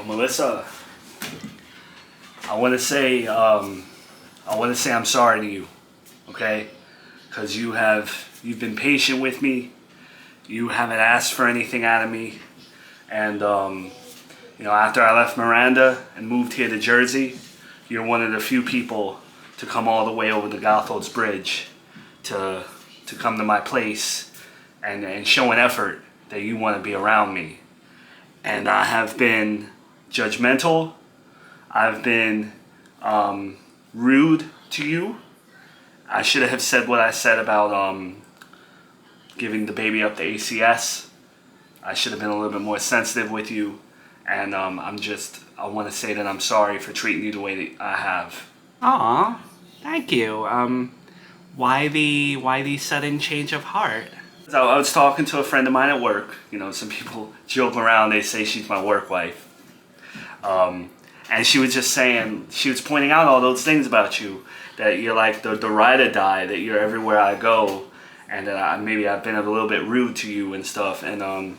Melissa, I want to say I'm sorry to you, okay? Because you've been patient with me. You haven't asked for anything out of me, and after I left Miranda and moved here to Jersey, you're one of the few people to come all the way over the Goutholtz Bridge to come to my place and show an effort that you want to be around me. And I have been judgmental. I've been rude to you. I should have said what I said about giving the baby up to ACS. I should have been a little bit more sensitive with you. And I want to say that I'm sorry for treating you the way that I have. Aw, thank you. Why the sudden change of heart? So I was talking to a friend of mine at work. Some people joke around, they say she's my work wife. And she was just saying, she was pointing out all those things about you, that you're like the ride or die, that you're everywhere I go, and that maybe I've been a little bit rude to you and stuff. And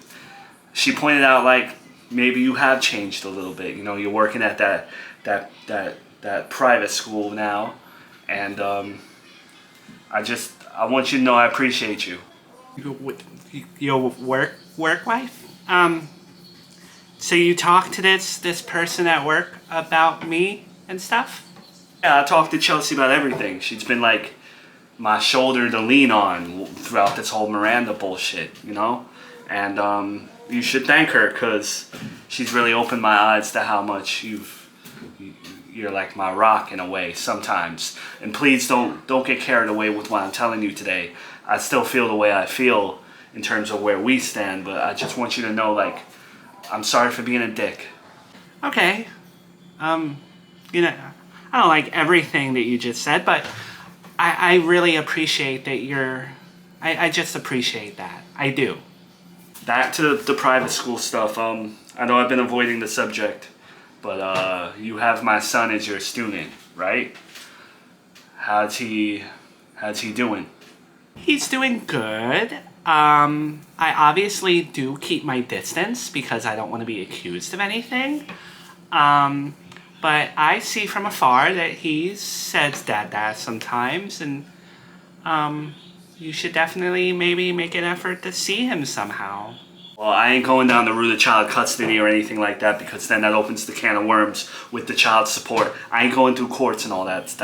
she pointed out, like, maybe you have changed a little bit. You're working at that private school now, and I want you to know I appreciate you. Your work wife? So you talked to this person at work about me and stuff? Yeah, I talked to Chelsea about everything. She's been like my shoulder to lean on throughout this whole Miranda bullshit, And you should thank her, because she's really opened my eyes to how much you're like my rock in a way sometimes. And please don't get carried away with what I'm telling you today. I still feel the way I feel in terms of where we stand, but I just want you to know, like, I'm sorry for being a dick. Okay. I don't like everything that you just said, but I really appreciate that I just appreciate that. I do. Back to the private school stuff. I know I've been avoiding the subject, but you have my son as your student, right? How's he doing? He's doing good. I obviously do keep my distance because I don't want to be accused of anything. But I see from afar that he says dad sometimes, and you should definitely maybe make an effort to see him somehow. Well, I ain't going down the route of child custody or anything like that, because then that opens the can of worms with the child support. I ain't going through courts and all that.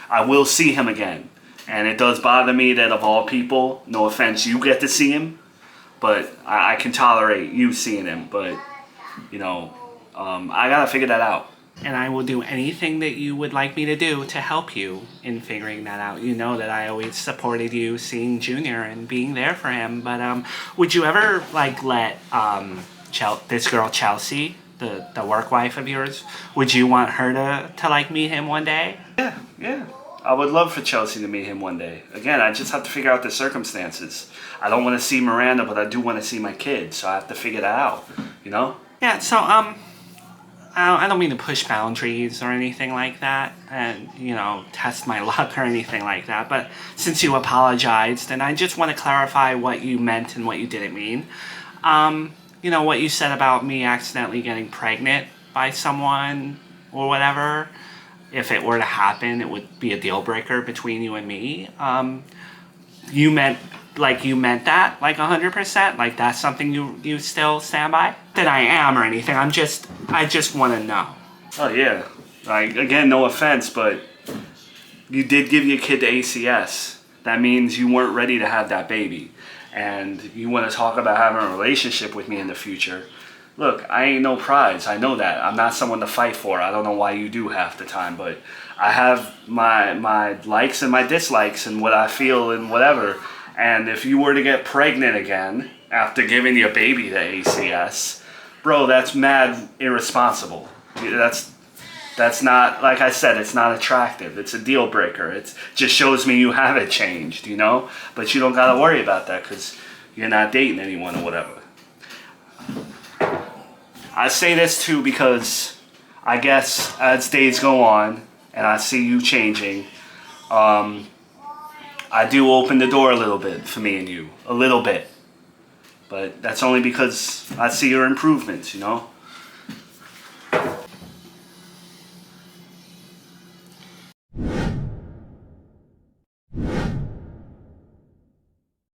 I will see him again. And it does bother me that, of all people, no offense, you get to see him, but I can tolerate you seeing him. But, I gotta figure that out. And I will do anything that you would like me to do to help you in figuring that out. You know that I always supported you seeing Junior and being there for him. But would you ever let this girl Chelsea, the work wife of yours, would you want her to meet him one day? Yeah. I would love for Chelsea to meet him one day. Again, I just have to figure out the circumstances. I don't want to see Miranda, but I do want to see my kid, so I have to figure that out, Yeah, so, I don't mean to push boundaries or anything like that, and, test my luck or anything like that, but since you apologized, and I just want to clarify what you meant and what you didn't mean. What you said about me accidentally getting pregnant by someone or whatever, if it were to happen, it would be a deal breaker between you and me. You meant that, 100%? Like, that's something you still stand by? That I am or anything, I just want to know. Oh, yeah. Again, no offense, but you did give your kid to ACS. That means you weren't ready to have that baby. And you want to talk about having a relationship with me in the future. Look, I ain't no prize. I know that. I'm not someone to fight for. I don't know why you do half the time, but I have my likes and my dislikes and what I feel and whatever. And if you were to get pregnant again after giving your baby to ACS, bro, that's mad irresponsible. That's not, like I said, it's not attractive. It's a deal breaker. It just shows me you haven't changed, But you don't got to worry about that because you're not dating anyone or whatever. I say this too because I guess as days go on and I see you changing, I do open the door a little bit for me and you. A little bit. But that's only because I see your improvements,